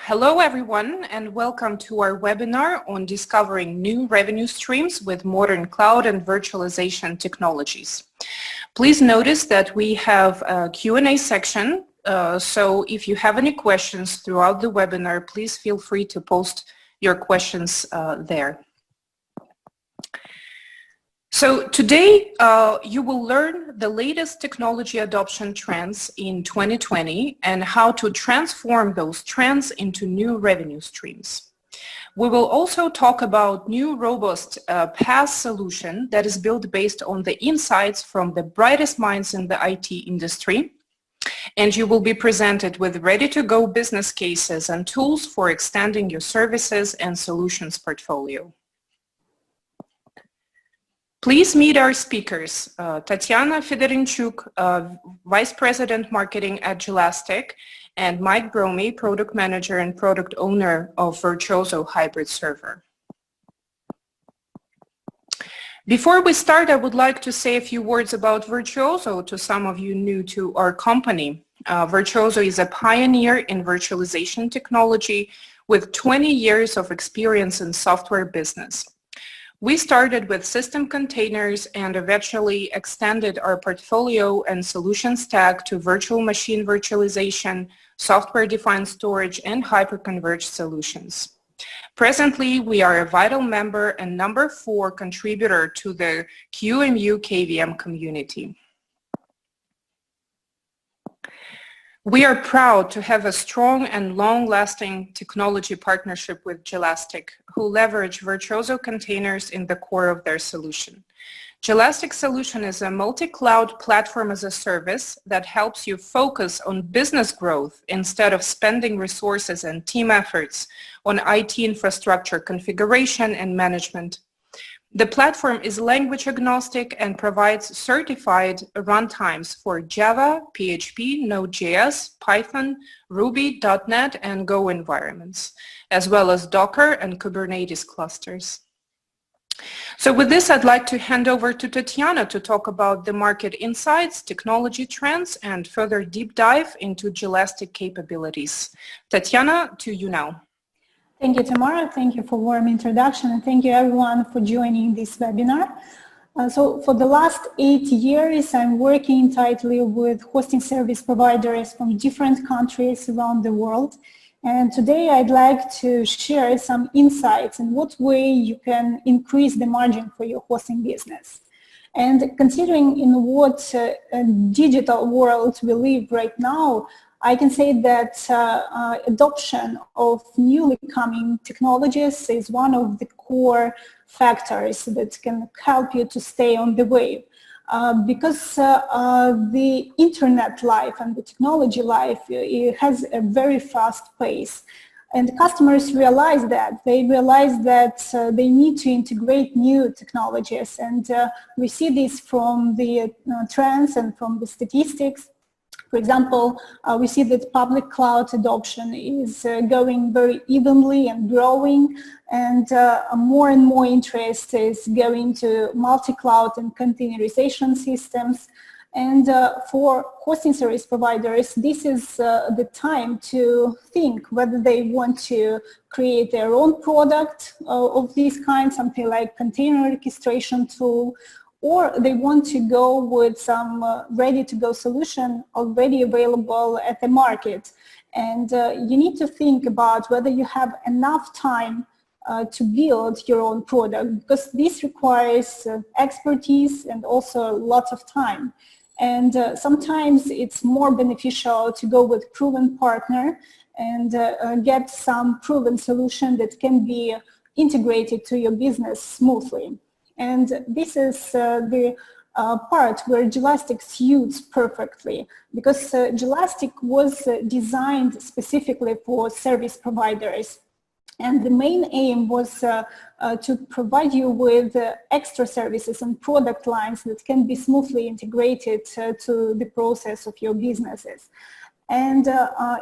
Hello everyone and welcome to our webinar on discovering new revenue streams with modern cloud and virtualization technologies. Please notice that we have a Q&A section, so if you have any questions throughout the webinar, please feel free to post your questions there. So today you will learn the latest technology adoption trends in 2020 and how to transform those trends into new revenue streams. We will also talk about new robust PaaS solution that is built based on the insights from the brightest minds in the IT industry. And you will be presented with ready-to-go business cases and tools for extending your services and solutions portfolio. Please meet our speakers, Tatiana Fedorinchuk, Vice President Marketing at Jelastic, and Mike Bromy, Product Manager and Product Owner of Virtuoso Hybrid Server. Before we start, I would like to say a few words about Virtuoso to some of you new to our company. Virtuoso is a pioneer in virtualization technology with 20 years of experience in software business. We started with system containers and eventually extended our portfolio and solution stack to virtual machine virtualization, software-defined storage, and hyperconverged solutions. Presently, we are a vital member and number 4 contributor to the QEMU KVM community. We are proud to have a strong and long-lasting technology partnership with Jelastic, who leverage Virtuoso containers in the core of their solution. Jelastic solution is a multi-cloud platform as a service that helps you focus on business growth instead of spending resources and team efforts on IT infrastructure configuration and management. The platform is language agnostic and provides certified runtimes for Java, PHP, Node.js, Python, Ruby, .NET, and Go environments, as well as Docker and Kubernetes clusters. So with this, I'd like to hand over to Tatiana to talk about the market insights, technology trends, and further deep dive into Jelastic capabilities. Tatiana, to you now. Thank you, Tamara. Thank you for warm introduction, and thank you everyone for joining this webinar. So for the last 8 years, I'm working tightly with hosting service providers from different countries around the world. And today I'd like to share some insights in what way you can increase the margin for your hosting business. And considering in what digital world we live right now, I can say that adoption of newly coming technologies is one of the core factors that can help you to stay on the wave. Because the internet life and the technology life it has a very fast pace. And customers realize that. They realize that they need to integrate new technologies. And we see this from the trends and from the statistics. For example, we see that public cloud adoption is going very evenly and growing, and more and more interest is going to multi-cloud and containerization systems. And for hosting service providers, this is the time to think whether they want to create their own product of this kind, something like container orchestration tool, or they want to go with some ready-to-go solution already available at the market. And you need to think about whether you have enough time to build your own product, because this requires expertise and also lots of time. And sometimes it's more beneficial to go with proven partner and get some proven solution that can be integrated to your business smoothly. And this is the part where Jelastic suits perfectly, because Jelastic was designed specifically for service providers. And the main aim was to provide you with extra services and product lines that can be smoothly integrated to the process of your businesses. And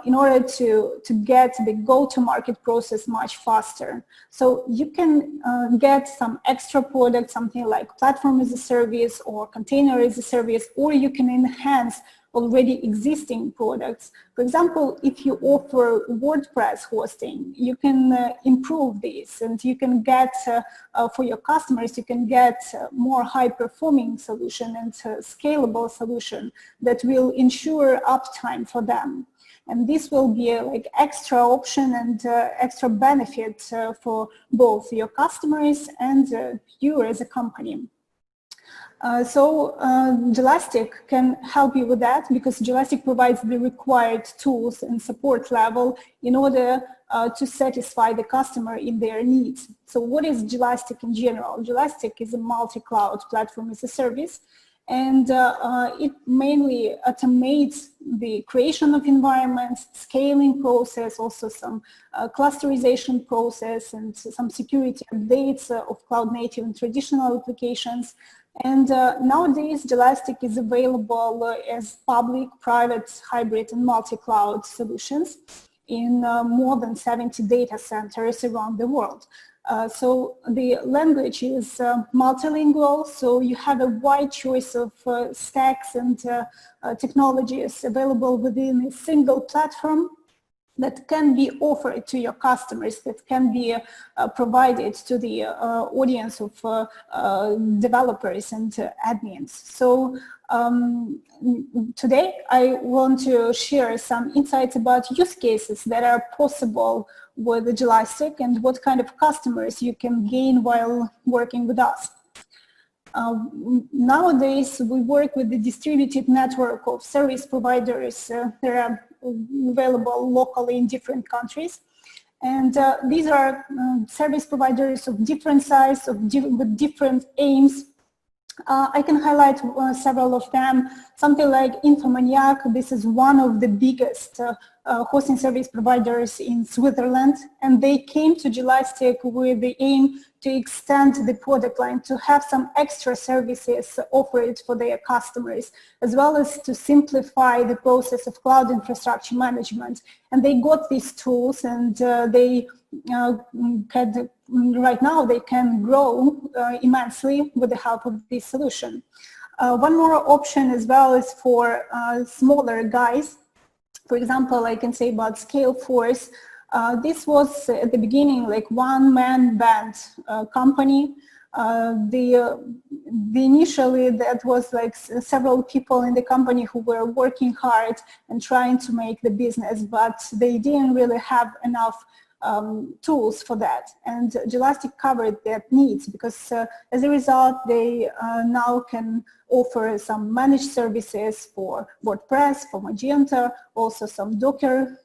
in order to get the go-to-market process much faster. So you can get some extra product, something like platform as a service or container as a service, or you can enhance already existing products. For example, if you offer WordPress hosting, you can improve this, and you can get, for your customers, you can get more high-performing solution and scalable solution that will ensure uptime for them. And this will be a like extra option and extra benefit for both your customers and you as a company. So Jelastic can help you with that, because Jelastic provides the required tools and support level in order to satisfy the customer in their needs. So what is Jelastic in general? Jelastic is a multi-cloud platform as a service, and it mainly automates the creation of environments, scaling process, also some clusterization process, and some security updates of cloud native and traditional applications. And nowadays, Jelastic is available as public, private, hybrid, and multi-cloud solutions in more than 70 data centers around the world. So the language is multilingual, so you have a wide choice of stacks and technologies available within a single platform that can be offered to your customers, that can be provided to the audience of developers and admins. So today I want to share some insights about use cases that are possible with Jelastic and what kind of customers you can gain while working with us. Nowadays, we work with the distributed network of service providers that are available locally in different countries. And these are service providers of different size, with different aims. I can highlight several of them. Something like Infomaniac, this is one of the biggest hosting service providers in Switzerland, and they came to Jelastic with the aim to extend the product line, to have some extra services offered for their customers, as well as to simplify the process of cloud infrastructure management. And they got these tools, and they right now they can grow immensely with the help of this solution. One more option as well is for smaller guys. For example, I can say about Scaleforce. This was at the beginning like one-man band company. Initially that was like several people in the company who were working hard and trying to make the business, but they didn't really have enough tools for that, and Jelastic covered their needs, because as a result they now can offer some managed services for WordPress, for Magento, also some Docker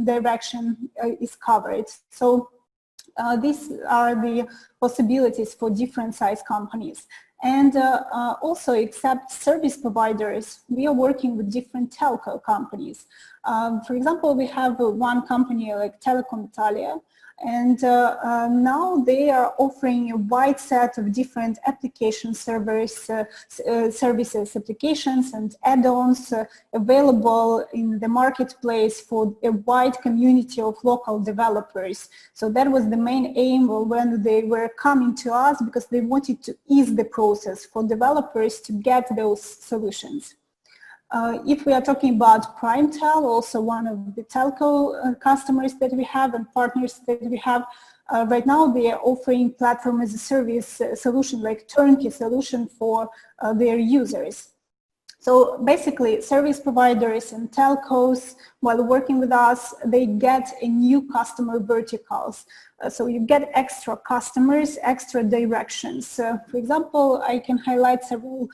direction is covered. So these are the possibilities for different size companies. And also, except service providers, we are working with different telco companies. For example, we have one company like Telecom Italia, and now they are offering a wide set of different application servers, services, applications and add-ons available in the marketplace for a wide community of local developers. So that was the main aim when they were coming to us, because they wanted to ease the process for developers to get those solutions. If we are talking about PrimeTel, also one of the telco customers that we have and partners that we have, right now they are offering platform as a service solution, like turnkey solution for their users. So basically, service providers and telcos, while working with us, they get a new customer verticals. So you get extra customers, extra directions. For example, I can highlight several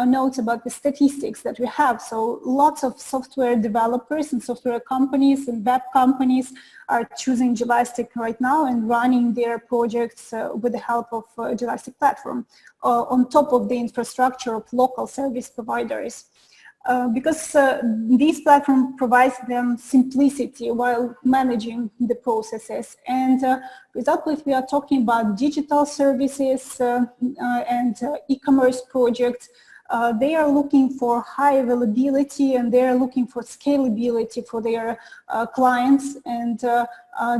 notes about the statistics that we have. So lots of software developers and software companies and web companies are choosing Jelastic right now and running their projects with the help of Jelastic platform on top of the infrastructure of local service providers. Because this platform provides them simplicity while managing the processes. And for example, if we are talking about digital services and e-commerce projects, they are looking for high availability and they are looking for scalability for their clients. And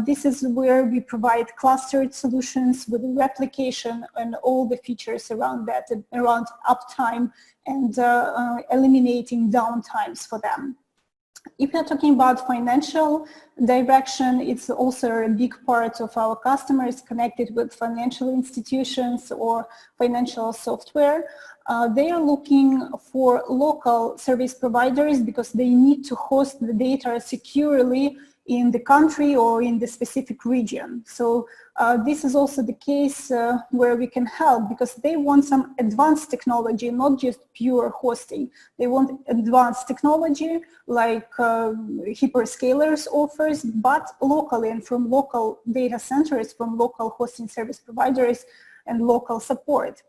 this is where we provide clustered solutions with replication and all the features around that, around uptime and eliminating downtimes for them. If you're talking about financial direction, it's also a big part of our customers connected with financial institutions or financial software. They are looking for local service providers because they need to host the data securely in the country or in the specific region. So this is also the case where we can help because they want some advanced technology, not just pure hosting. They want advanced technology like hyperscalers offers, but locally and from local data centers, from local hosting service providers and local support.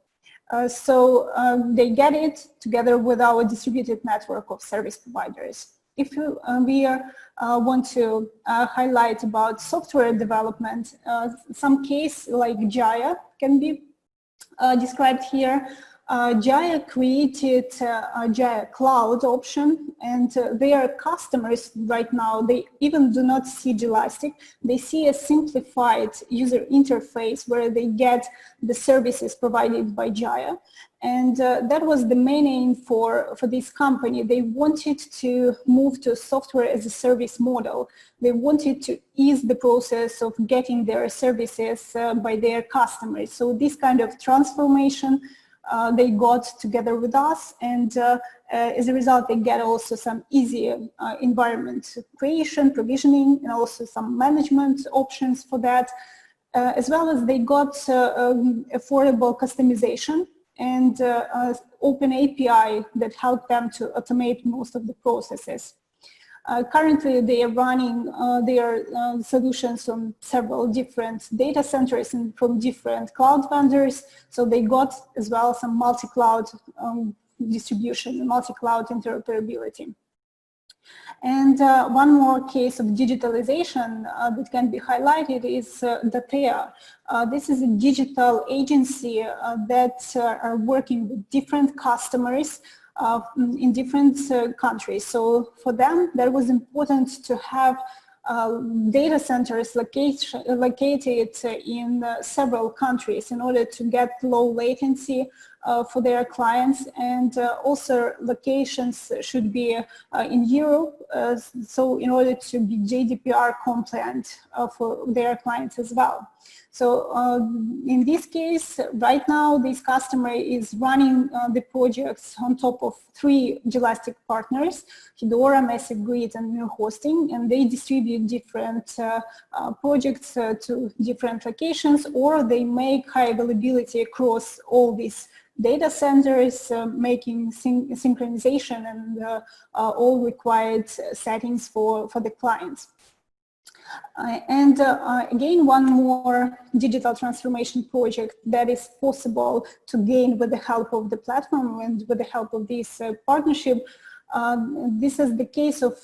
So they get it together with our distributed network of service providers. If we want to highlight about software development, some case like Jaya can be described here. Jaya created a Jaya Cloud option, and their customers right now, they even do not see Jelastic. They see a simplified user interface where they get the services provided by Jaya. And that was the main aim for this company. They wanted to move to software as a service model. They wanted to ease the process of getting their services by their customers. So this kind of transformation they got together with us, and as a result they get also some easy environment creation, provisioning, and also some management options for that, as well as they got affordable customization and open API that helped them to automate most of the processes. Currently, they are running their solutions on several different data centers and from different cloud vendors. So they got as well some multi-cloud distribution, multi-cloud interoperability. And one more case of digitalization that can be highlighted is Datea. This is a digital agency that are working with different customers in different countries. So for them, that was important to have data centers located in several countries in order to get low latency for their clients, and also locations should be in Europe, so in order to be GDPR compliant for their clients as well. So in this case, right now, this customer is running the projects on top of 3 Jelastic partners, Hedora, Massive Grid, and New Hosting, and they distribute different projects to different locations, or they make high availability across all these data centers, making synchronization and all required settings for the clients. And again, one more digital transformation project that is possible to gain with the help of the platform and with the help of this partnership. This is the case of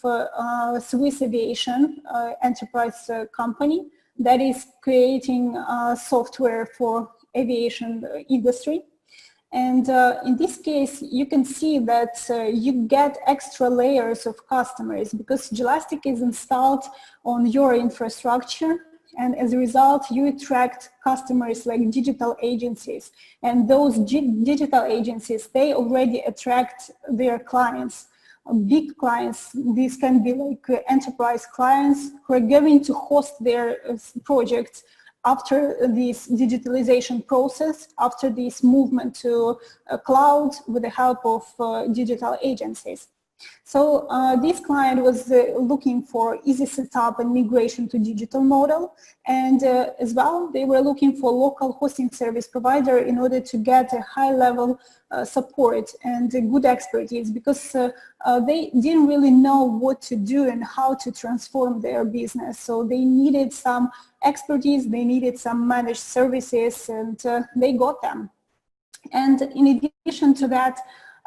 Swiss Aviation enterprise company that is creating software for aviation industry. And in this case, you can see that you get extra layers of customers because Jelastic is installed on your infrastructure, and as a result, you attract customers like digital agencies. And those digital agencies, they already attract their clients, big clients. These can be like enterprise clients who are going to host their projects after this digitalization process, after this movement to cloud with the help of digital agencies. So this client was looking for easy setup and migration to digital model, and as well they were looking for local hosting service provider in order to get a high level support and good expertise, because they didn't really know what to do and how to transform their business. So they needed some expertise, they needed some managed services, and they got them. And in addition to that,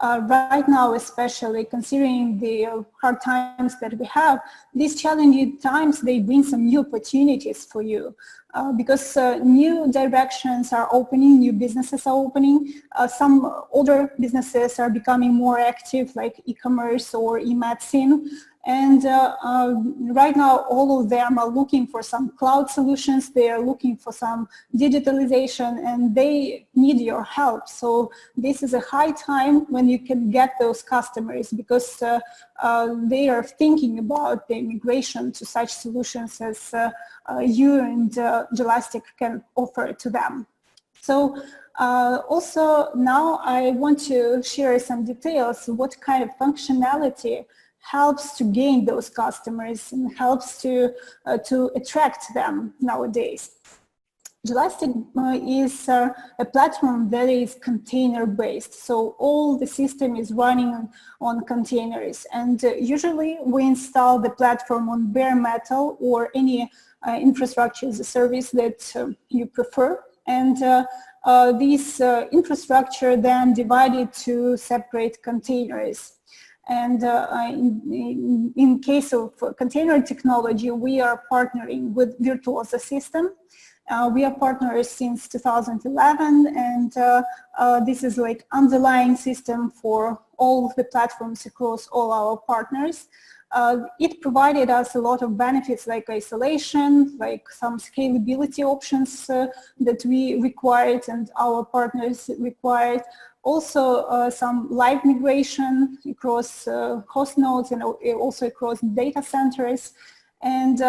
right now, especially considering the hard times that we have, these challenging times, they bring some new opportunities for you. Because new directions are opening, new businesses are opening. Some older businesses are becoming more active, like e-commerce or e-medicine. And right now, all of them are looking for some cloud solutions. They are looking for some digitalization, and they need your help. So this is a high time when you can get those customers, because they are thinking about the migration to such solutions as you and Jelastic can offer to them. So also now I want to share some details, what kind of functionality helps to gain those customers and helps to attract them nowadays. Jelastic is a platform that is container-based, so all the system is running on containers, and usually we install the platform on bare metal or any infrastructure as a service that you prefer, and this infrastructure then divided to separate containers. And in case of container technology, we are partnering with Virtuoso system. We are partners since 2011, and this is like underlying system for all of the platforms across all our partners. It provided us a lot of benefits like isolation, like some scalability options that we required and our partners required. Also some live migration across host nodes and also across data centers, and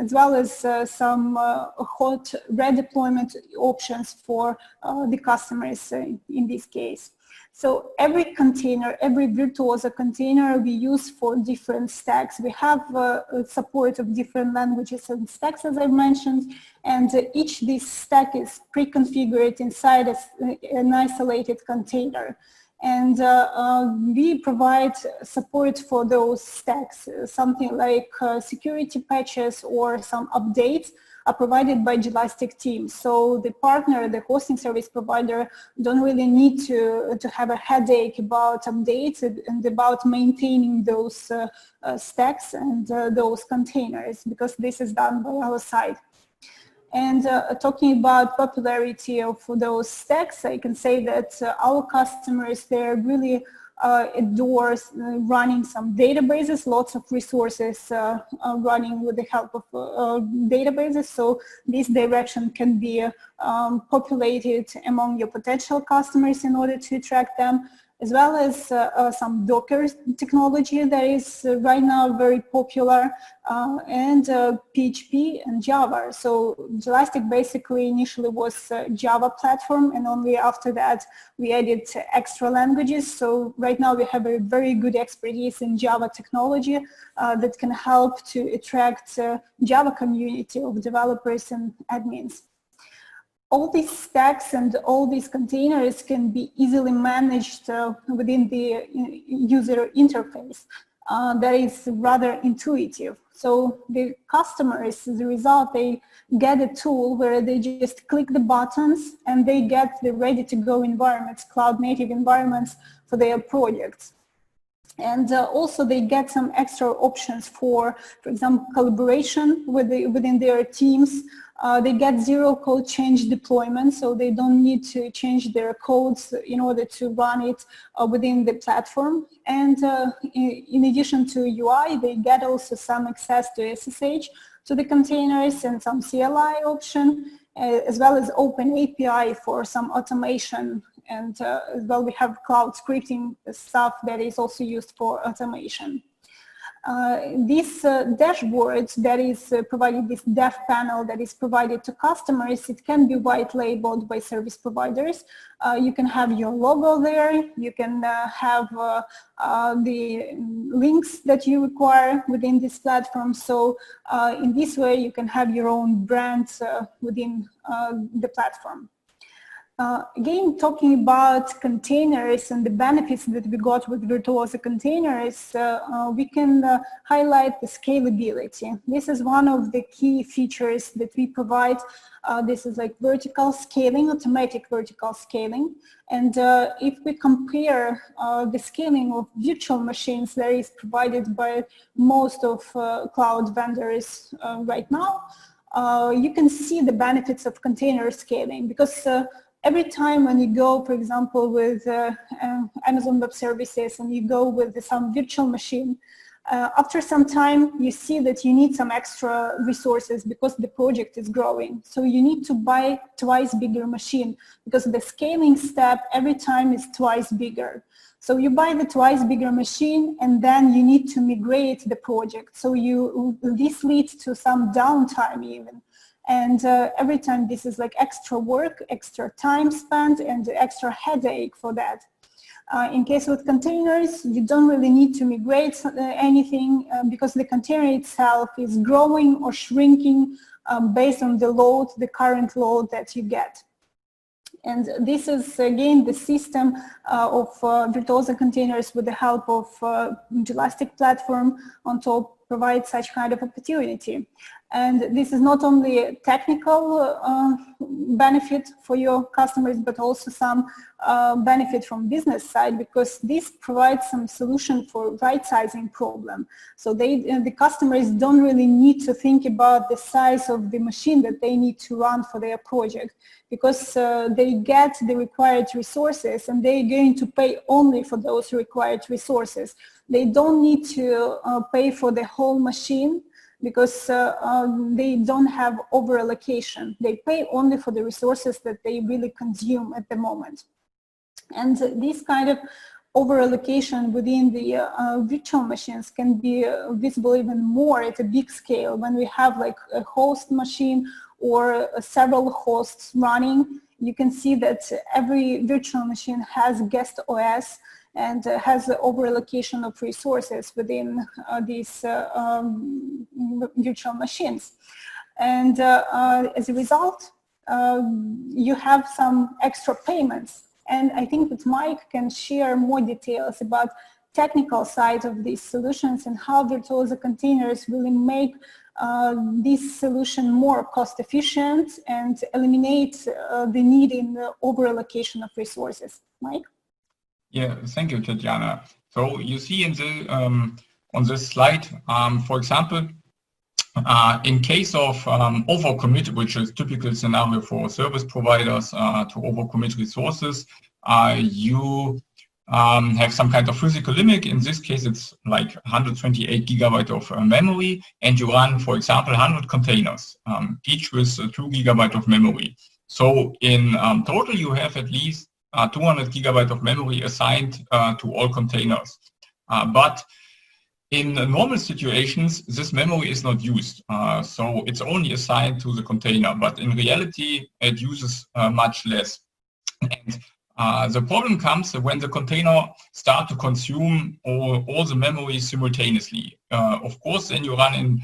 as well as some hot redeployment options for the customers in this case. So every container, every Virtuoso container we use for different stacks. We have support of different languages and stacks, as I mentioned, and each this stack is pre-configured inside an isolated container. And we provide support for those stacks, something like security patches or some updates are provided by Jelastic team. So the partner, the hosting service provider, don't really need to have a headache about updates and about maintaining those stacks and those containers, because this is done by our side. And talking about popularity of those stacks, I can say that our customers, they're really adore running some databases, lots of resources running with the help of databases. So this direction can be populated among your potential customers in order to attract them, as well as some Docker technology that is right now very popular, and PHP and Java. So Jelastic basically initially was a Java platform, and only after that we added extra languages. So right now we have a very good expertise in Java technology that can help to attract Java community of developers and admins. All these stacks and all these containers can be easily managed within the user interface that is rather intuitive. So the customers, as a result, they get a tool where they just click the buttons and they get the ready-to-go environments, cloud-native environments for their projects. And also they get some extra options for example, collaboration within their teams. They get zero-code change deployment, so they don't need to change their codes in order to run it within the platform. And in addition to UI, they get also some access to SSH to the containers and some CLI option, as well as open API for some automation. And as well, we have cloud scripting stuff that is also used for automation. This dashboard that is provided, this dev panel that is provided to customers, it can be white labeled by service providers. You can have your logo there. You can have the links that you require within this platform. So in this way, you can have your own brand within the platform. Again, talking about containers and the benefits that we got with Virtuoso containers, we can highlight the scalability. This is one of the key features that we provide. This is like vertical scaling, automatic vertical scaling. And if we compare the scaling of virtual machines that is provided by most of cloud vendors right now, you can see the benefits of container scaling, because every time when you go, for example, with Amazon Web Services and you go with some virtual machine, after some time you see that you need some extra resources because the project is growing. So you need to buy twice bigger machine because the scaling step every time is twice bigger. So you buy the twice bigger machine and then you need to migrate the project. So this leads to some downtime even. And every time this is like extra work, extra time spent, and extra headache for that. In case with containers, you don't really need to migrate anything because the container itself is growing or shrinking based on the load, the current load that you get. And this is, again, the system of Virtuoso containers with the help of Elastic platform on top provides such kind of opportunity. And this is not only a technical benefit for your customers, but also some benefit from business side, because this provides some solution for right-sizing problem. So the customers don't really need to think about the size of the machine that they need to run for their project, because they get the required resources and they're going to pay only for those required resources. They don't need to pay for the whole machine, because they don't have over allocation. They pay only for the resources that they really consume at the moment. And this kind of over allocation within the virtual machines can be visible even more at a big scale when we have like a host machine or several hosts running. You can see that every virtual machine has guest OS and has the over allocation of resources within these virtual machines. And as a result, you have some extra payments. And I think that Mike can share more details about technical side of these solutions and how Virtuoso containers will make this solution more cost efficient and eliminate the need in the over allocation of resources. Mike? Yeah, thank you, Tatjana. So you see in the on this slide, for example, in case of overcommit, which is typical scenario for service providers to overcommit resources, you have some kind of physical limit. In this case, it's like 128 gigabyte of memory, and you run, for example, 100 containers, each with 2 gigabyte of memory. So in total, you have at least 200 gigabyte of memory assigned to all containers. But in normal situations, this memory is not used. So it's only assigned to the container, but in reality, it uses much less. And the problem comes when the container starts to consume all the memory simultaneously. Of course, then you run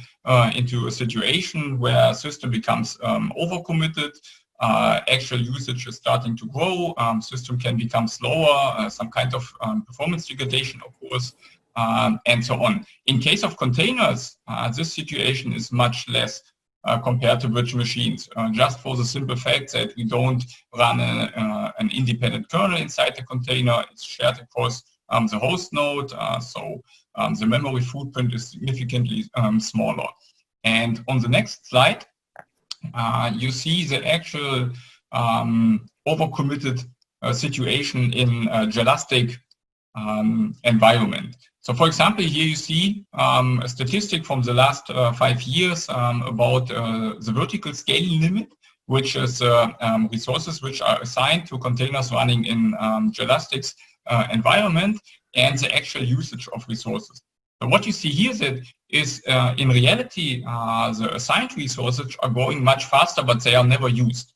into a situation where system becomes overcommitted. Actual usage is starting to grow, system can become slower, some kind of performance degradation, of course, and so on. In case of containers, this situation is much less compared to virtual machines, just for the simple fact that we don't run an independent kernel inside the container. It's shared across the host node, so the memory footprint is significantly smaller. And on the next slide, you see the actual overcommitted situation in Elastic environment. So for example, here you see a statistic from the last 5 years about the vertical scaling limit, which is resources which are assigned to containers running in Elastic's environment, and the actual usage of resources. So what you see here is in reality, the assigned resources are growing much faster, but they are never used.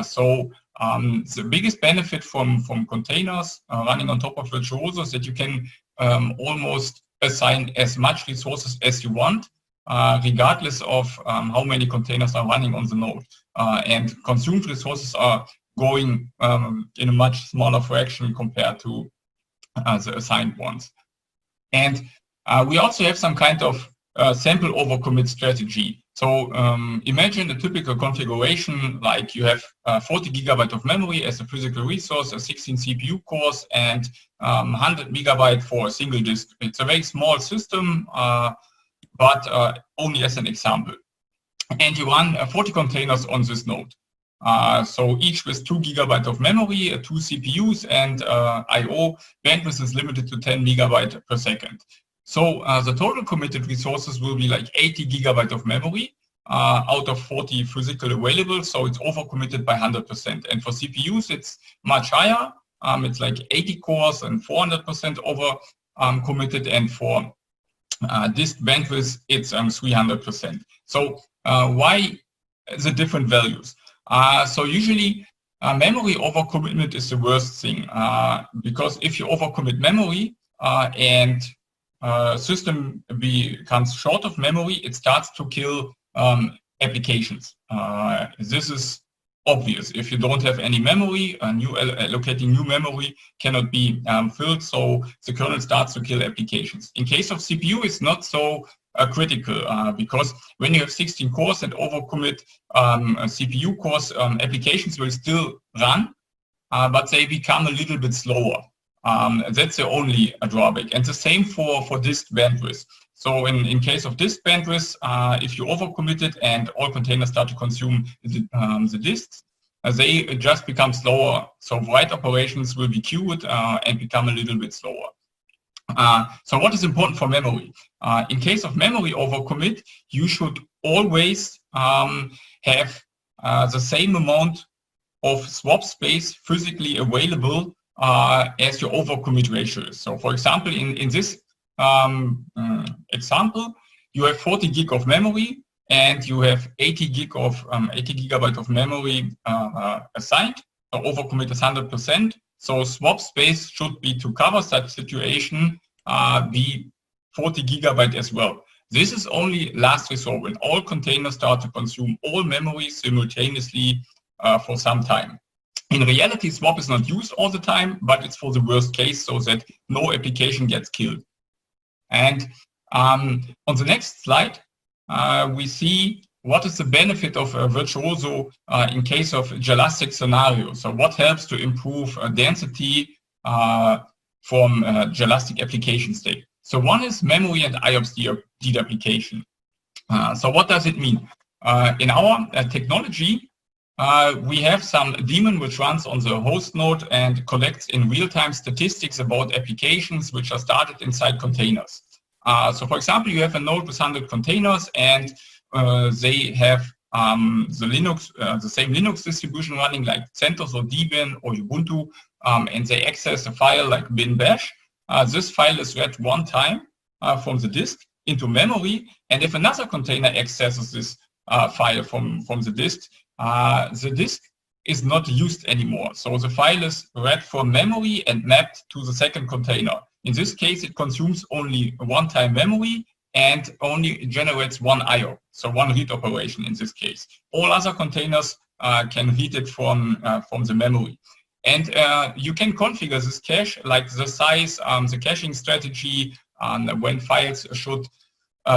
So the biggest benefit from containers running on top of Virtuoso is that you can almost assign as much resources as you want, regardless of how many containers are running on the node. And consumed resources are going in a much smaller fraction compared to the assigned ones. And we also have some kind of sample overcommit strategy. So imagine a typical configuration, like you have 40 gigabyte of memory as a physical resource, a 16 CPU cores, and 100 megabyte for a single disk. It's a very small system, but only as an example. And you run 40 containers on this node. So each with 2 gigabyte of memory, 2 CPUs, and I/O bandwidth is limited to 10 megabyte per second. So the total committed resources will be like 80 gigabyte of memory out of 40 physical available. So it's overcommitted by 100%. And for CPUs, it's much higher. It's like 80 cores and 400% over committed. And for disk bandwidth, it's 300%. So why the different values? So usually memory overcommitment is the worst thing because if you overcommit memory and system becomes short of memory, it starts to kill applications. This is obvious. If you don't have any memory, allocating new memory cannot be filled, so the kernel starts to kill applications. In case of CPU, it's not so critical because when you have 16 cores and overcommit CPU cores, applications will still run, but they become a little bit slower. That's the only drawback. And the same for disk bandwidth. So in case of disk bandwidth, if you overcommit it and all containers start to consume the disks, they just become slower. So write operations will be queued and become a little bit slower. So what is important for memory? In case of memory overcommit, you should always have the same amount of swap space physically available as your overcommit ratio is. So for example, in this example, you have 40 gig of memory and you have 80 gigabyte of memory assigned. So overcommit is 100%. So swap space should be, to cover such situation, be 40 gigabyte as well. This is only last resort when all containers start to consume all memory simultaneously for some time. In reality, swap is not used all the time, but it's for the worst case so that no application gets killed. And on the next slide, we see what is the benefit of Virtuoso in case of Jelastic scenario. So what helps to improve density from Jelastic application state? So one is memory and IOPS deduplication. So what does it mean? In our technology, we have some daemon which runs on the host node and collects in real-time statistics about applications which are started inside containers. So for example, you have a node with 100 containers and they have the same Linux distribution running like CentOS or Debian or Ubuntu, and they access a file like bin bash. This file is read one time from the disk into memory, and if another container accesses this file from the disk is not used anymore. So the file is read from memory and mapped to the second container. In this case, it consumes only one-time memory and only generates one I/O, so one read operation in this case. All other containers can read it from the memory. And you can configure this cache, like the size, the caching strategy, when files should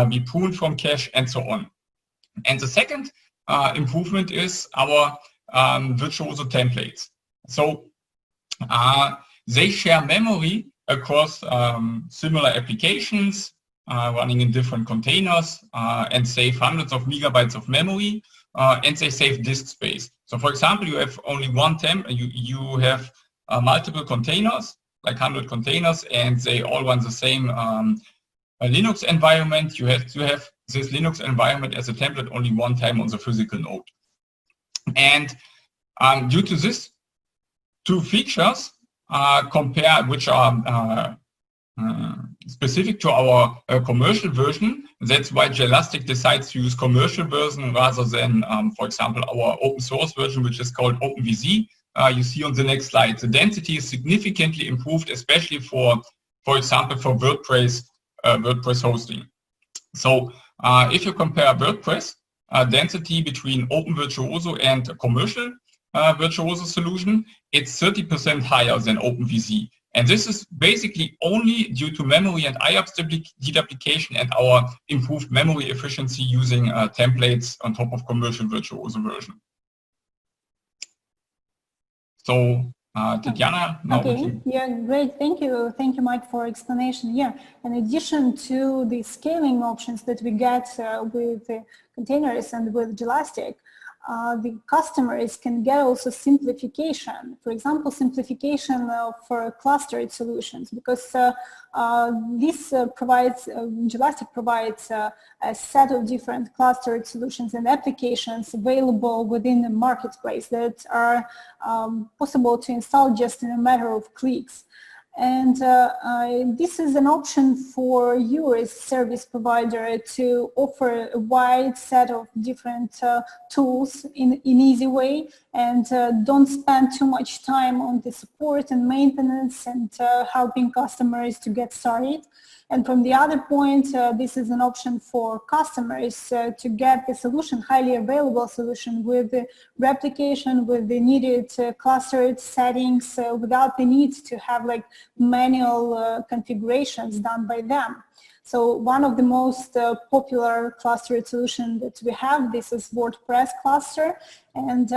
be pulled from cache, and so on. And the second improvement is our Virtuoso templates. So they share memory across similar applications running in different containers and save hundreds of megabytes of memory, and they save disk space. So for example, you have only one you have multiple containers, like 100 containers, and they all run the same Linux environment. You have to have this Linux environment as a template only one time on the physical node. And due to this two features, which are specific to our commercial version, that's why Jelastic decides to use commercial version rather than, for example, our open source version, which is called OpenVZ. You see on the next slide, the density is significantly improved, especially for example, for WordPress hosting. So if you compare WordPress density between Open Virtuoso and commercial Virtuoso solution, it's 30% higher than OpenVC. And this is basically only due to memory and IOPS deduplication and our improved memory efficiency using templates on top of commercial Virtuoso version. So, Tatjana, now okay, yeah, great. Thank you, Mike, for explanation. Yeah, in addition to the scaling options that we get with containers and with Gelastic, the customers can get also simplification. For example, simplification for clustered solutions, because this provides, Gelastic provides a set of different clustered solutions and applications available within the marketplace that are possible to install just in a matter of clicks. And this is an option for you as service provider to offer a wide set of different tools in easy way, and don't spend too much time on the support and maintenance and helping customers to get started. And from the other point, this is an option for customers to get the solution, highly available solution with the replication, with the needed clustered settings, without the need to have like manual configurations done by them. So one of the most popular clustered solution that we have, this is WordPress cluster, and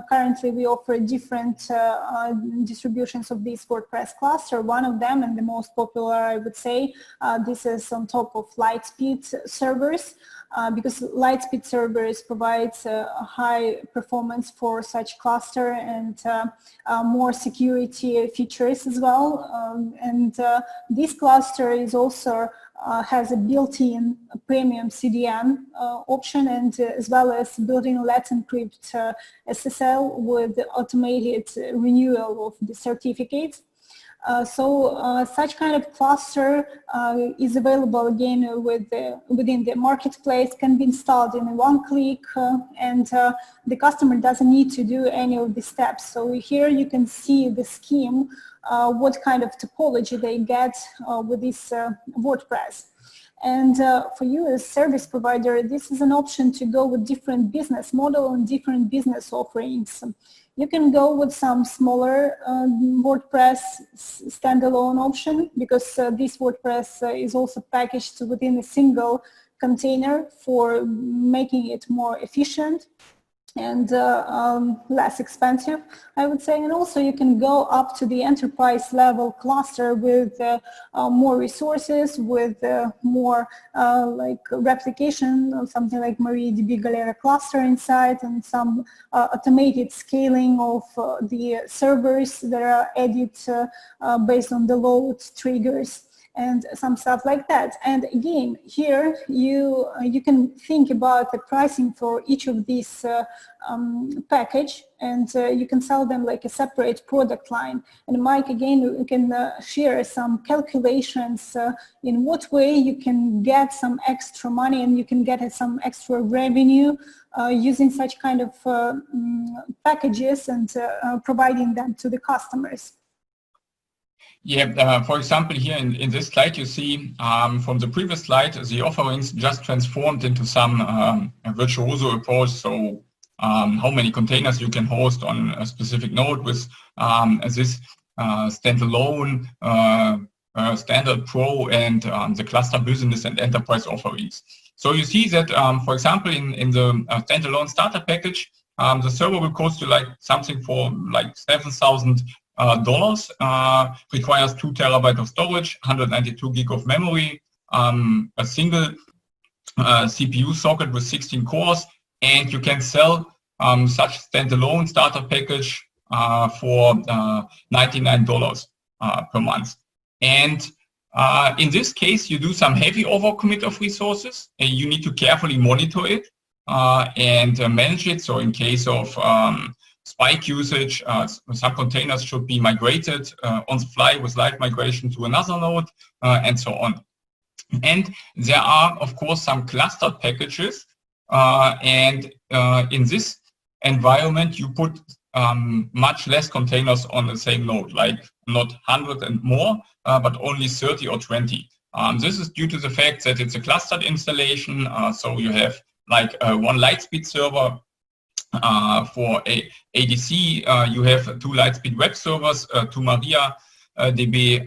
currently we offer different distributions of this WordPress cluster. One of them, and the most popular, I would say, this is on top of Lightspeed servers, because Lightspeed servers provides a high performance for such cluster and more security features as well. And this cluster is also has a built-in premium CDN option, and as well as built-in Let's Encrypt SSL with automated renewal of the certificates. So such kind of cluster is available again within the marketplace, can be installed in one click, and the customer doesn't need to do any of the steps. So here you can see the scheme, what kind of topology they get with this WordPress. And for you as service provider, this is an option to go with different business model and different business offerings. You can go with some smaller WordPress standalone option, because this WordPress is also packaged within a single container for making it more efficient and less expensive, I would say. And also you can go up to the enterprise level cluster with more resources, with more like replication, something like MariaDB Galera cluster inside, and some automated scaling of the servers that are added based on the load triggers, and some stuff like that. And again, here you can think about the pricing for each of these package, and you can sell them like a separate product line. And Mike, again, you can share some calculations in what way you can get some extra money and you can get some extra revenue using such kind of packages and providing them to the customers. Yeah, for example, here in this slide, you see from the previous slide, the offerings just transformed into some Virtuoso approach. So how many containers you can host on a specific node with this standalone, standard pro, and the cluster business and enterprise offerings. So you see that, for example, in the standalone starter package, the server will cost you like something for like $7,000. Requires 2 terabytes of storage, 192 gig of memory, a single CPU socket with 16 cores, and you can sell such standalone starter package for $99 per month. And in this case, you do some heavy overcommit of resources, and you need to carefully monitor it and manage it. So in case of spike usage, some containers should be migrated on the fly with live migration to another node, and so on. And there are, of course, some clustered packages, and in this environment, you put much less containers on the same node, like not 100 and more, but only 30 or 20. This is due to the fact that it's a clustered installation, so you have like one Lightspeed server For ADC, you have 2 Lightspeed web servers, 2 Maria DB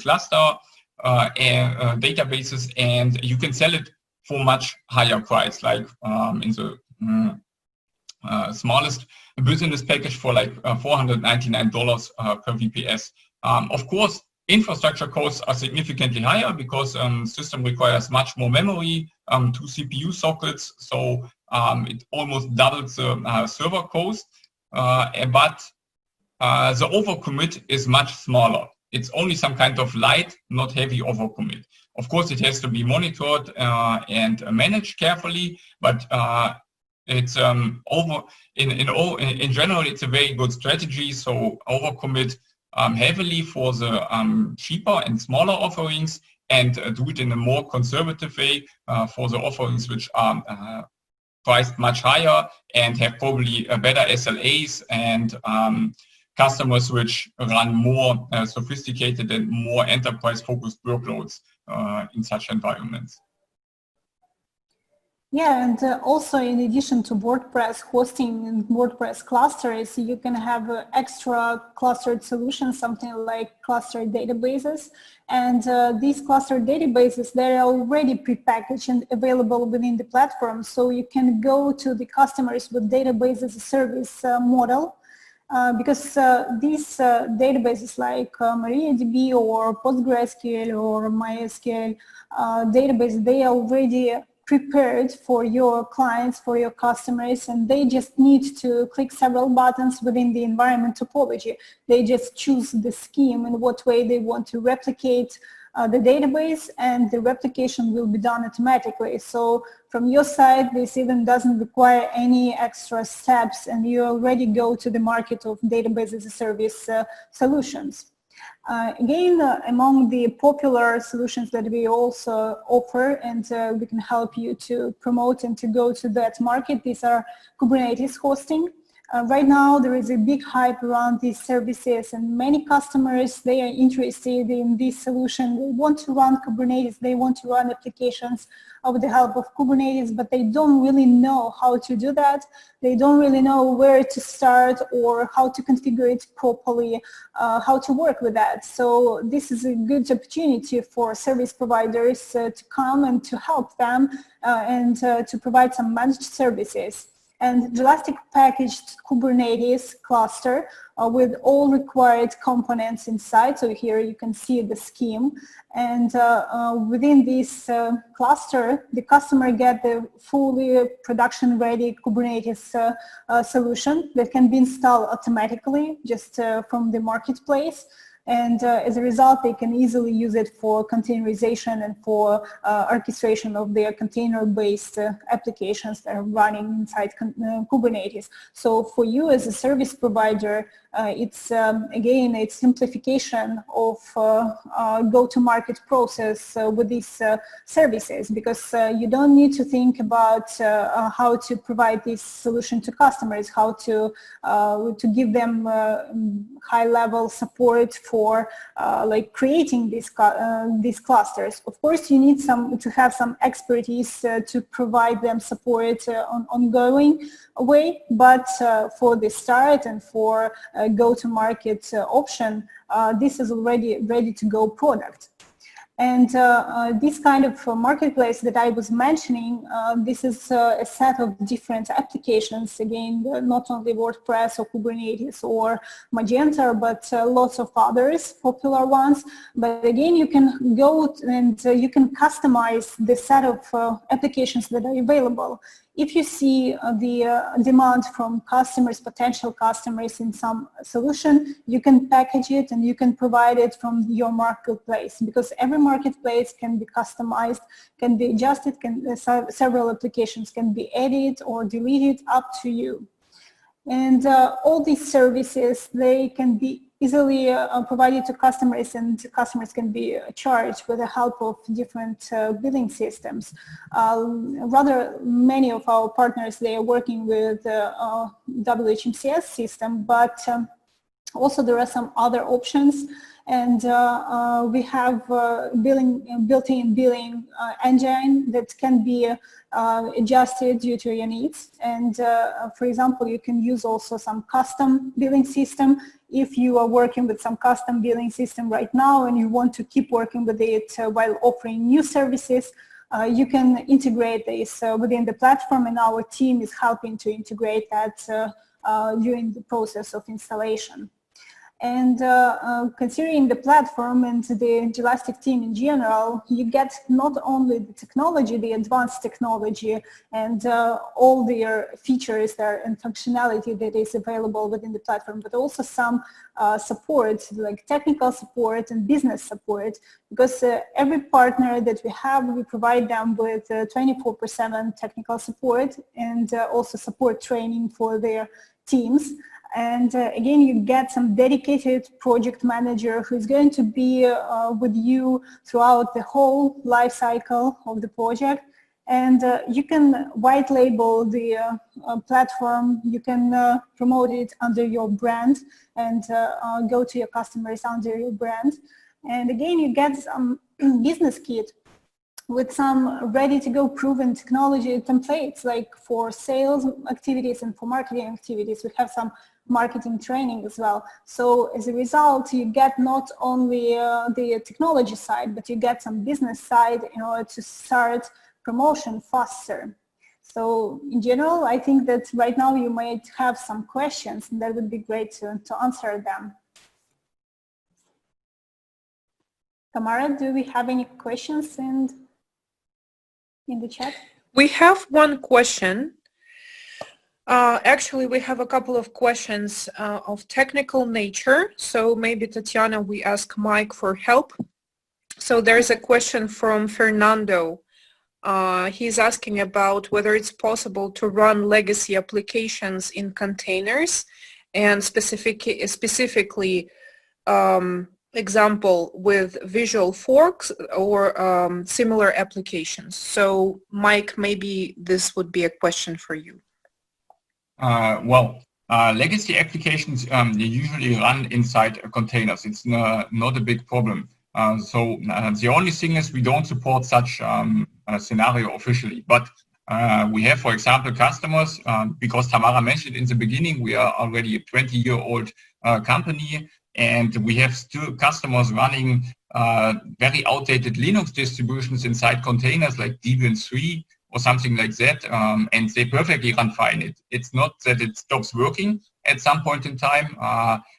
cluster and databases, and you can sell it for much higher price, like in the smallest business package for like $499 per VPS. Of course, infrastructure costs are significantly higher because system requires much more memory, 2 CPU sockets, so it almost doubles the server cost, but the overcommit is much smaller. It's only some kind of light, not heavy overcommit. Of course, it has to be monitored and managed carefully, but it's in general, it's a very good strategy. So overcommit heavily for the cheaper and smaller offerings, and do it in a more conservative way for the offerings which are priced much higher and have probably better SLAs and customers which run more sophisticated and more enterprise-focused workloads in such environments. Yeah, and also in addition to WordPress hosting and WordPress clusters, you can have extra clustered solutions, something like clustered databases. And these clustered databases, they're already prepackaged and available within the platform. So you can go to the customers with database as a service model. Because these databases like MariaDB or PostgreSQL or MySQL database, they are already prepared for your clients, for your customers, and they just need to click several buttons within the environment topology. They just choose the scheme in what way they want to replicate the database, and the replication will be done automatically. So from your side, this even doesn't require any extra steps, and you already go to the market of database as a service solutions. Again, among the popular solutions that we also offer, and we can help you to promote and to go to that market, these are Kubernetes hosting. Right now, there is a big hype around these services, and many customers, they are interested in this solution. They want to run Kubernetes, they want to run applications with the help of Kubernetes, but they don't really know how to do that. They don't really know where to start or how to configure it properly, how to work with that. So this is a good opportunity for service providers to come and to help them and to provide some managed services. And Elastic packaged Kubernetes cluster with all required components inside. So here you can see the scheme. And within this cluster, the customer get the fully production-ready Kubernetes solution that can be installed automatically just from the marketplace. And as a result, they can easily use it for containerization and for orchestration of their container-based applications that are running inside Kubernetes. So for you as a service provider, it's again, it's simplification of go-to-market process with these services, because you don't need to think about how to provide this solution to customers, how to give them high-level support for like creating these clusters. Of course, you need to have some expertise to provide them support on ongoing way, but for the start and for go-to-market option, this is already ready-to-go product. And this kind of marketplace that I was mentioning, this is a set of different applications, again, not only WordPress or Kubernetes or Magento, but lots of others, popular ones. But again, you can go and you can customize the set of applications that are available. If you see the demand from customers, potential customers in some solution, you can package it and you can provide it from your marketplace, because every marketplace can be customized, can be adjusted, several applications can be added or deleted, up to you. And all these services, they can be easily provided to customers, and customers can be charged with the help of different billing systems. Rather, many of our partners, they are working with WHMCS system, but Also, there are some other options, and we have built-in billing engine that can be adjusted due to your needs. And for example, you can use also some custom billing system. If you are working with some custom billing system right now and you want to keep working with it while offering new services, you can integrate this within the platform, and our team is helping to integrate that during the process of installation. And considering the platform and the Jelastic team in general, you get not only the technology, the advanced technology, and all their features there and functionality that is available within the platform, but also some support, like technical support and business support, because every partner that we have, we provide them with 24/7 technical support and also support training for their teams. And again, you get some dedicated project manager who is going to be with you throughout the whole life cycle of the project. And you can white label the platform, you can promote it under your brand and go to your customers under your brand. And again, you get some business kit with some ready-to-go proven technology templates, like for sales activities and for marketing activities. We have some marketing training as well. So as a result, you get not only the technology side, but you get some business side in order to start promotion faster. So in general, I think that right now you might have some questions, and that would be great to answer them. Tamara, do we have any questions in the chat? We have one question. Actually, we have a couple of questions of technical nature. So maybe, Tatiana, we ask Mike for help. So there's a question from Fernando. He's asking about whether it's possible to run legacy applications in containers, and specifically example with visual forks or similar applications. So Mike, maybe this would be a question for you. Legacy applications they usually run inside containers. It's not a big problem. The only thing is we don't support such scenario officially, but we have, for example, customers, because Tamara mentioned in the beginning, we are already a 20-year-old company, and we have still customers running very outdated Linux distributions inside containers like Debian 3 or something like that, and they perfectly run fine. It's not that it stops working at some point in time,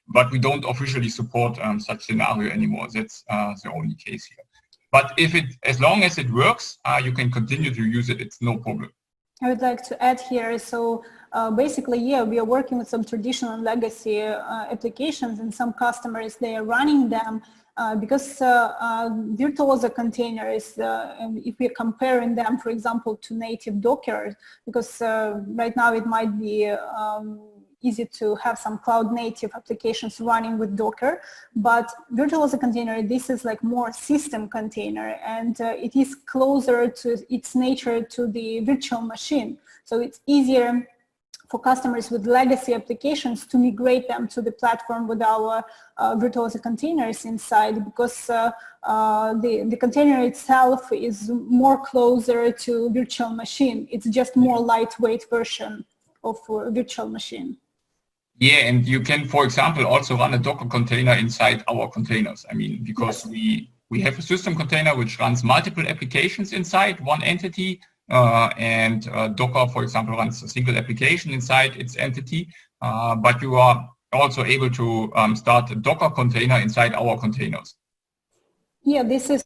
but we don't officially support such scenario anymore. That's the only case here. But as long as it works, you can continue to use it. It's no problem. I would like to add here, so basically, yeah, we are working with some traditional legacy applications, and some customers, they are running them because Virtuoso containers, if we're comparing them, for example, to native Docker, because right now it might be easy to have some cloud native applications running with Docker, but Virtuoso container, this is like more system container, and it is closer to its nature to the virtual machine. So it's easier for customers with legacy applications to migrate them to the platform with our Virtuoso containers inside, because the container itself is more closer to virtual machine. It's just more lightweight version of virtual machine. Yeah, and you can, for example, also run a Docker container inside our containers. I mean, because yes, we have a system container which runs multiple applications inside one entity, and Docker, for example, runs a single application inside its entity, but you are also able to start a Docker container inside our containers. Yeah, this is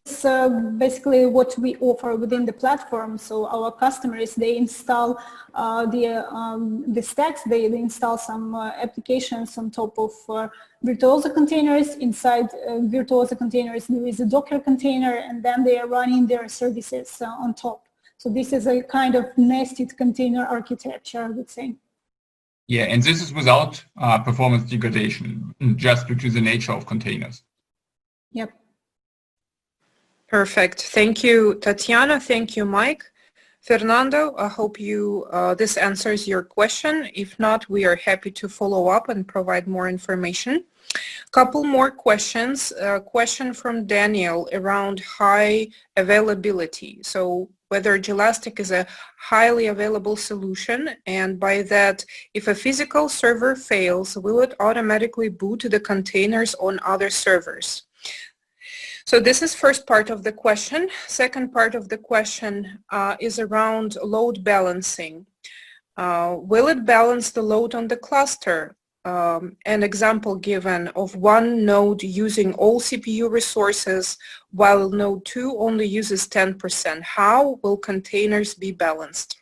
basically what we offer within the platform. So our customers, they install the stacks, they install some applications on top of Virtuoso containers. Inside Virtuoso containers, there is a Docker container, and then they are running their services on top. So this is a kind of nested container architecture, I would say. Yeah, and this is without performance degradation, just due to the nature of containers. Yep. Perfect. Thank you, Tatiana. Thank you, Mike. Fernando, I hope this answers your question. If not, we are happy to follow up and provide more information. Couple more questions. A question from Daniel around high availability. So whether Gelastic is a highly available solution, and by that, if a physical server fails, will it automatically boot the containers on other servers? So this is first part of the question. Second part of the question is around load balancing. Will it balance the load on the cluster? An example given of one node using all CPU resources while node 2 only uses 10%. How will containers be balanced?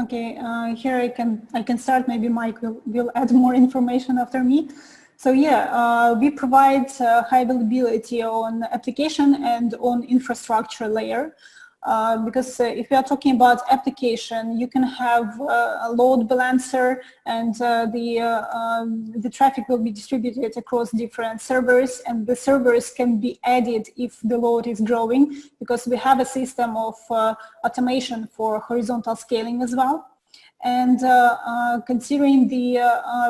Okay, here I can start. Maybe Mike will add more information after me. So yeah, we provide high availability on application and on infrastructure layer. Because if you are talking about application, you can have a load balancer, and the traffic will be distributed across different servers, and the servers can be added if the load is growing, because we have a system of automation for horizontal scaling as well. And considering the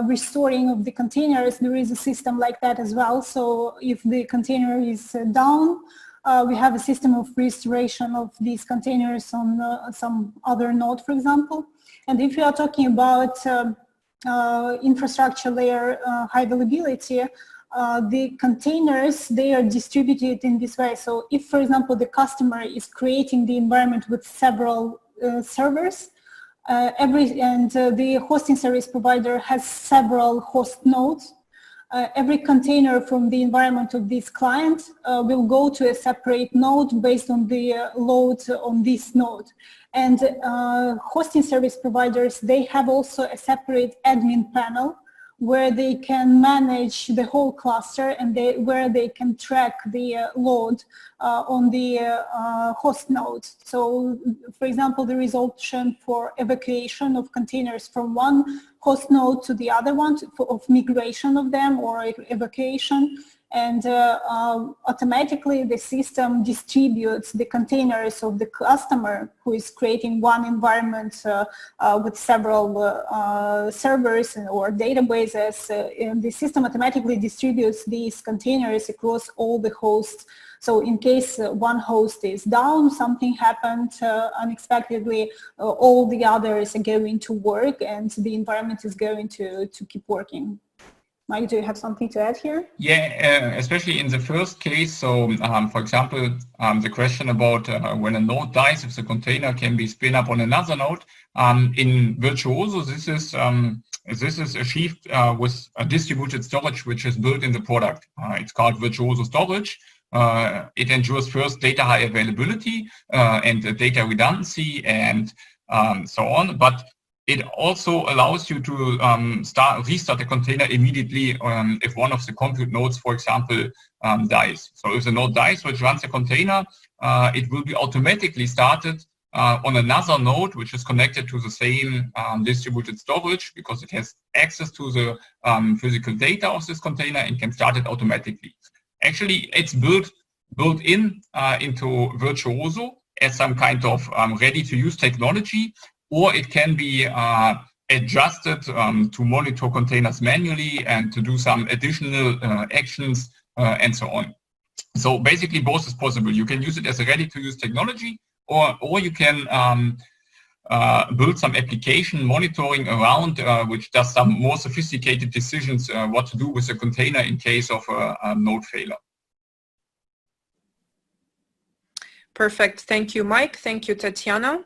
restoring of the containers, there is a system like that as well. So if the container is down, we have a system of restoration of these containers on some other node, for example. And if you are talking about infrastructure layer high availability, the containers, they are distributed in this way. So if, for example, the customer is creating the environment with several servers, the hosting service provider has several host nodes. Every container from the environment of this client will go to a separate node based on the load on this node. And hosting service providers, they have also a separate admin panel where they can manage the whole cluster, and where they can track the load on the host nodes. So, for example, there is option for evacuation of containers from one host node to the other one, of migration of them or evacuation. And automatically the system distributes the containers of the customer who is creating one environment with several servers or databases, and the system automatically distributes these containers across all the hosts. So in case one host is down, something happened unexpectedly, all the others are going to work, and the environment is going to keep working. Mike, do you have something to add here? Yeah, especially in the first case. So, for example, the question about when a node dies, if the container can be spin up on another node. In Virtuoso, this is achieved with a distributed storage, which is built in the product. It's called Virtuoso Storage. It ensures first data high availability and data redundancy and so on. But it also allows you to restart the container immediately if one of the compute nodes, for example, dies. So if the node dies, which runs the container, it will be automatically started on another node, which is connected to the same distributed storage, because it has access to the physical data of this container and can start it automatically. Actually, it's built in into Virtuoso as some kind of ready-to-use technology, or it can be adjusted to monitor containers manually and to do some additional actions and so on. So basically, both is possible. You can use it as a ready-to-use technology, or you can build some application monitoring around, which does some more sophisticated decisions what to do with a container in case of a node failure. Perfect. Thank you, Mike. Thank you, Tatiana.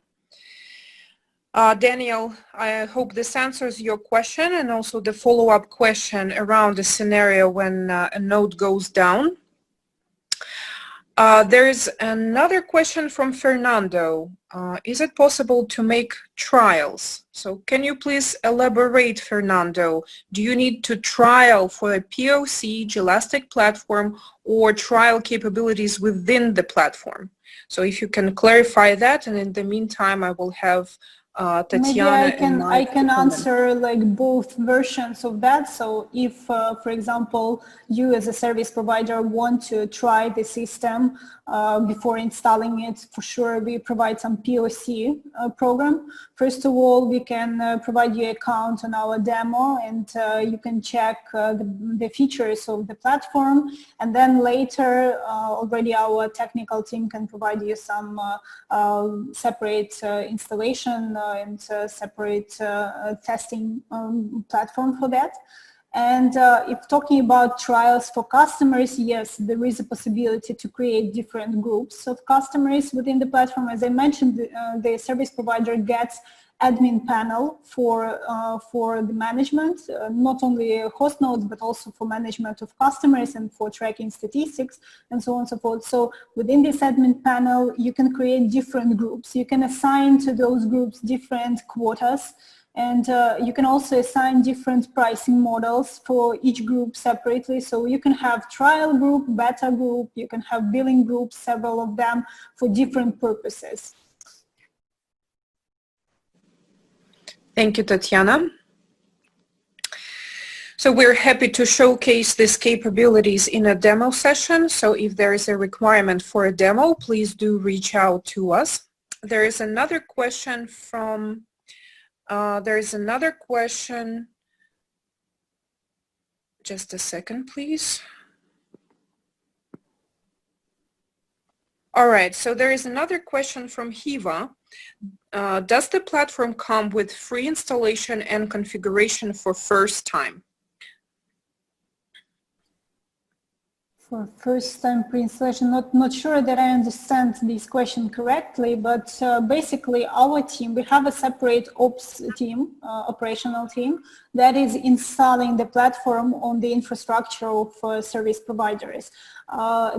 Daniel, I hope this answers your question and also the follow-up question around the scenario when a node goes down. There's another question from Fernando. Is it possible to make trials? So can you please elaborate, Fernando? Do you need to trial for a POC Gelastic platform or trial capabilities within the platform? So if you can clarify that, and in the meantime, I will have Tatiana and I can answer like both versions of that. So if, for example, you as a service provider want to try the system before installing it, for sure we provide some POC program. First of all, we can provide you an account on our demo, and you can check the features of the platform, and then later already our technical team can provide you some separate installation and separate testing platform for that. And if talking about trials for customers, yes, there is a possibility to create different groups of customers within the platform. As I mentioned, the service provider gets admin panel for the management, not only host nodes, but also for management of customers and for tracking statistics and so on and so forth. So within this admin panel, you can create different groups. You can assign to those groups different quotas, and you can also assign different pricing models for each group separately. So you can have trial group, beta group, you can have billing groups, several of them for different purposes. Thank you, Tatiana. So we're happy to showcase these capabilities in a demo session. So if there is a requirement for a demo, please do reach out to us. There is another question from, just a second, please. All right, so there is another question from Hiva. Does the platform come with free installation and configuration for first time? For first-time pre-installation, not sure that I understand this question correctly, but basically our team, we have a separate ops team, operational team, that is installing the platform on the infrastructure of service providers.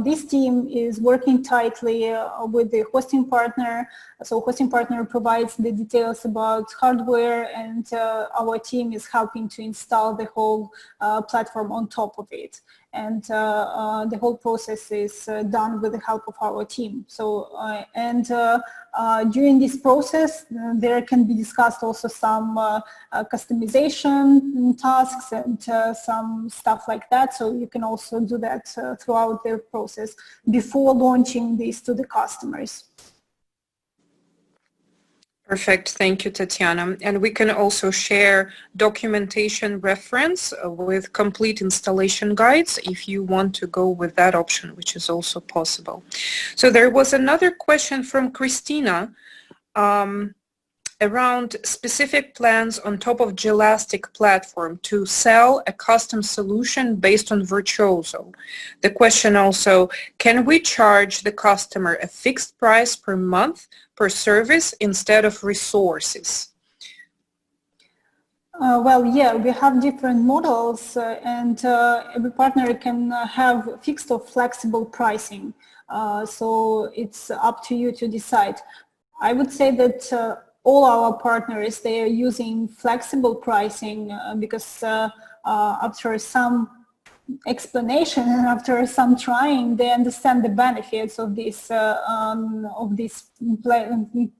This team is working tightly with the hosting partner. So hosting partner provides the details about hardware, and our team is helping to install the whole platform on top of it. And the whole process is done with the help of our team. So, during this process, there can be discussed also some customization tasks and some stuff like that. So you can also do that throughout the process before launching this to the customers. Perfect. Thank you, Tatiana. And we can also share documentation reference with complete installation guides if you want to go with that option, which is also possible. So there was another question from Christina around specific plans on top of Gelastic platform to sell a custom solution based on Virtuoso. The question also, can we charge the customer a fixed price per month per service instead of resources? Well, yeah, we have different models and every partner can have fixed or flexible pricing. So it's up to you to decide. I would say that all our partners, they are using flexible pricing because after some explanation and after some trying, they understand the benefits of this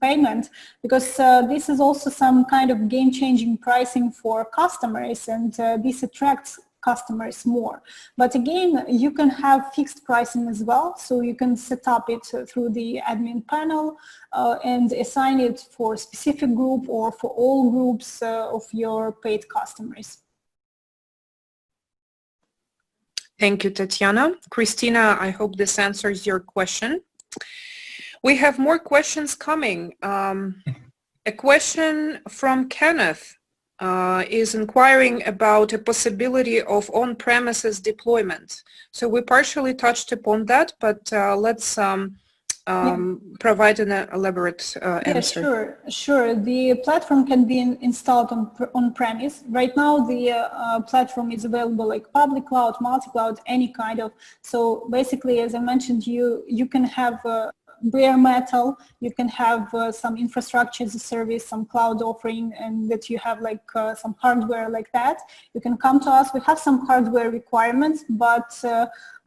payment, because this is also some kind of game-changing pricing for customers, and this attracts customers more. But again, you can have fixed pricing as well, so you can set up it through the admin panel and assign it for a specific group or for all groups of your paid customers. Thank you, Tatiana. Christina, I hope this answers your question. We have more questions coming. A question from Kenneth is inquiring about a possibility of on-premises deployment. So we partially touched upon that, but let's provide an elaborate answer. Yeah, sure. The platform can be installed on-premise. Right now, the platform is available like public cloud, multi-cloud, any kind of. So basically, as I mentioned, you can have bare metal, you can have some infrastructure as a service, some cloud offering, and that you have like some hardware like that. You can come to us. We have some hardware requirements, but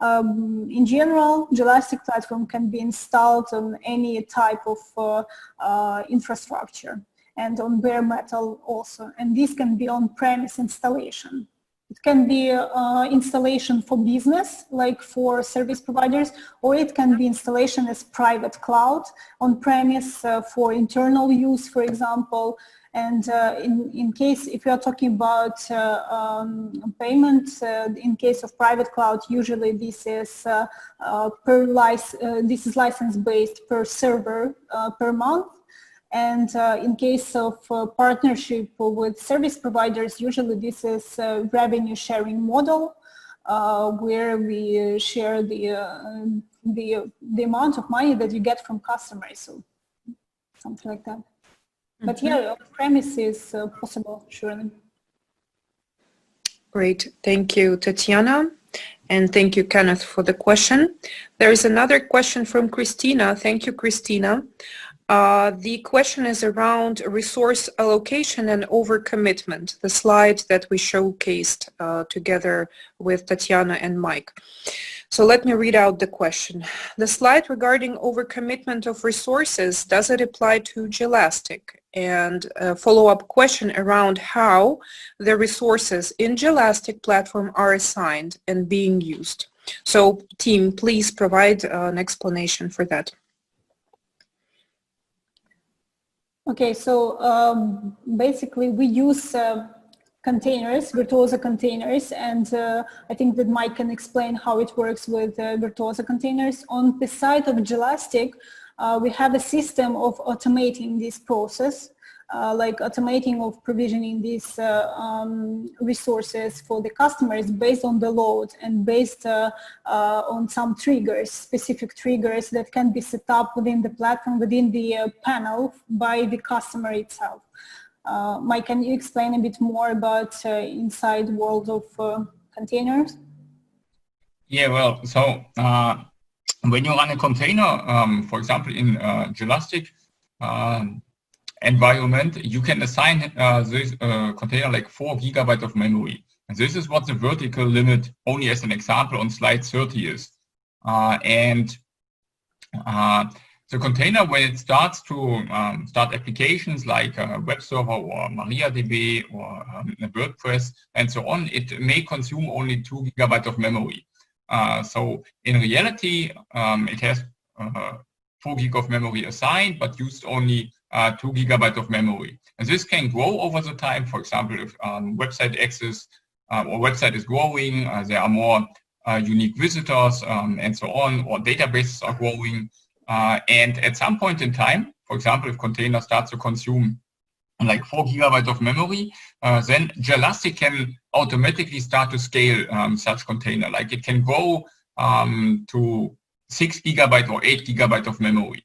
in general, Gelastic platform can be installed on any type of infrastructure. and on bare metal also. And this can be on-premise installation. It can be installation for business, like for service providers, or it can be installation as private cloud on-premise for internal use, for example. And in case, if you are talking about payment, in case of private cloud, usually this is this is license-based per server per month. And in case of partnership with service providers, usually this is a revenue sharing model where we share the amount of money that you get from customers, so something like that. But yeah, on-premise is possible, surely. Great. Thank you, Tatiana. And thank you, Kenneth, for the question. There is another question from Christina. Thank you, Christina. The question is around resource allocation and overcommitment, the slide that we showcased together with Tatiana and Mike. So let me read out the question. The slide regarding overcommitment of resources, does it apply to Gelastic? And a follow-up question around how the resources in Gelastic platform are assigned and being used. So team, please provide an explanation for that. Okay, so basically we use containers, Virtuoso containers, and I think that Mike can explain how it works with Virtuoso containers. On the side of Gelastic, we have a system of automating this process, like automating of provisioning these resources for the customers based on the load and based on some triggers, specific triggers that can be set up within the platform, within the panel by the customer itself. Mike, can you explain a bit more about inside world of containers? Yeah, well, so when you run a container, for example, in Gelastic environment, you can assign this container like 4 GB of memory. And this is what the vertical limit, only as an example, on slide 30 is. The container, when it starts to start applications like a web server or MariaDB or WordPress and so on, it may consume only 2 GB of memory. So in reality, it has 4 GB of memory assigned, but used only 2 GB of memory. And this can grow over the time. For example, if website access or website is growing, there are more unique visitors and so on, or databases are growing. And at some point in time, for example, if container starts to consume like 4 GB of memory, then Gelastic can automatically start to scale such container. Like it can go to 6 GB or 8 GB of memory.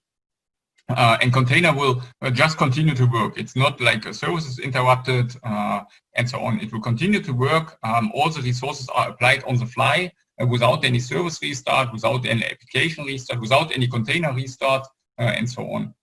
And container will just continue to work. It's not like a service is interrupted and so on. It will continue to work. All the resources are applied on the fly without any service restart, without any application restart, without any container restart, and so on.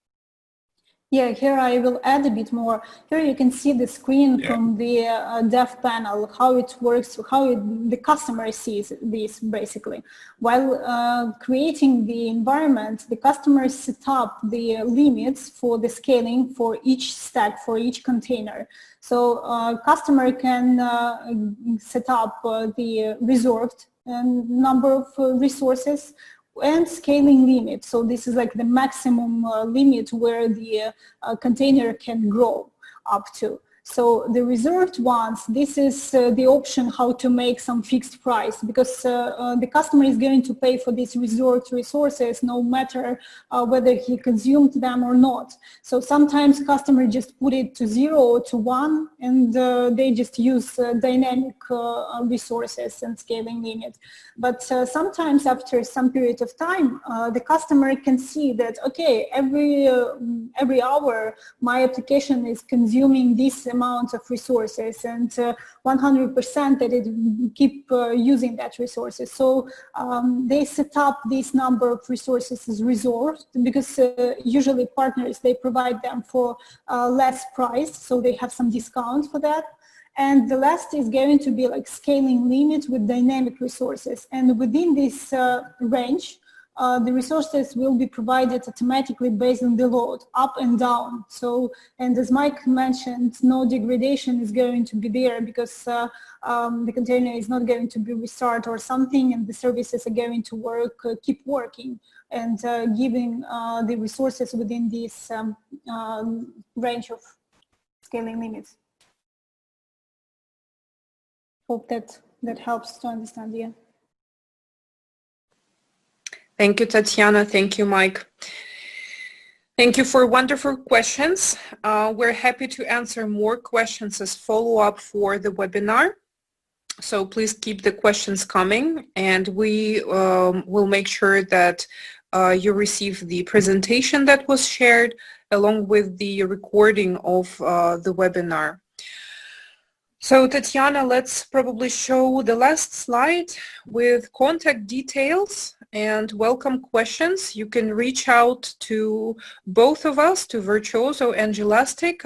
Yeah, here I will add a bit more. Here you can see the screen from the dev panel, how it works, how the customer sees this basically. While creating the environment, the customer set up the limits for the scaling for each stack, for each container. So customer can set up the reserved number of resources and scaling limit. So this is like the maximum limit where the container can grow up to. So the reserved ones, this is the option how to make some fixed price, because the customer is going to pay for these reserved resources no matter whether he consumed them or not. So sometimes customer just put it to 0 or to 1 and they just use dynamic resources and scaling limit. But sometimes after some period of time, the customer can see that, okay, every hour my application is consuming this amount of resources and 100% that it keep using that resources. So they set up this number of resources as reserved, because usually partners, they provide them for less price, so they have some discount for that. And the last is going to be like scaling limit with dynamic resources. And within this range, the resources will be provided automatically based on the load, up and down. So, and as Mike mentioned, no degradation is going to be there because the container is not going to be restarted or something, and the services are going to work, keep working, and giving the resources within this range of scaling limits. Hope that helps to understand. Yeah. Thank you, Tatiana. Thank you, Mike. Thank you for wonderful questions. We're happy to answer more questions as follow-up for the webinar. So please keep the questions coming, and we will make sure that you receive the presentation that was shared along with the recording of the webinar. So Tatiana, let's probably show the last slide with contact details and welcome questions. You can reach out to both of us, to Virtuoso and Gelastic.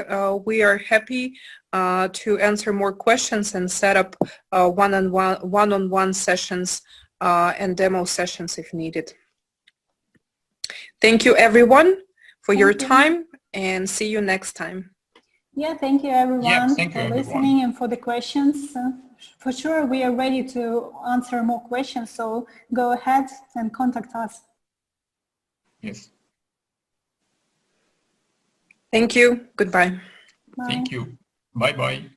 We are happy to answer more questions and set up one-on-one sessions and demo sessions if needed. Thank you everyone for your time, and see you next time. Yeah, thank you everyone for listening and for the questions. For sure, we are ready to answer more questions, so go ahead and contact us. Yes. Thank you. Goodbye. Bye. Thank you. Bye-bye.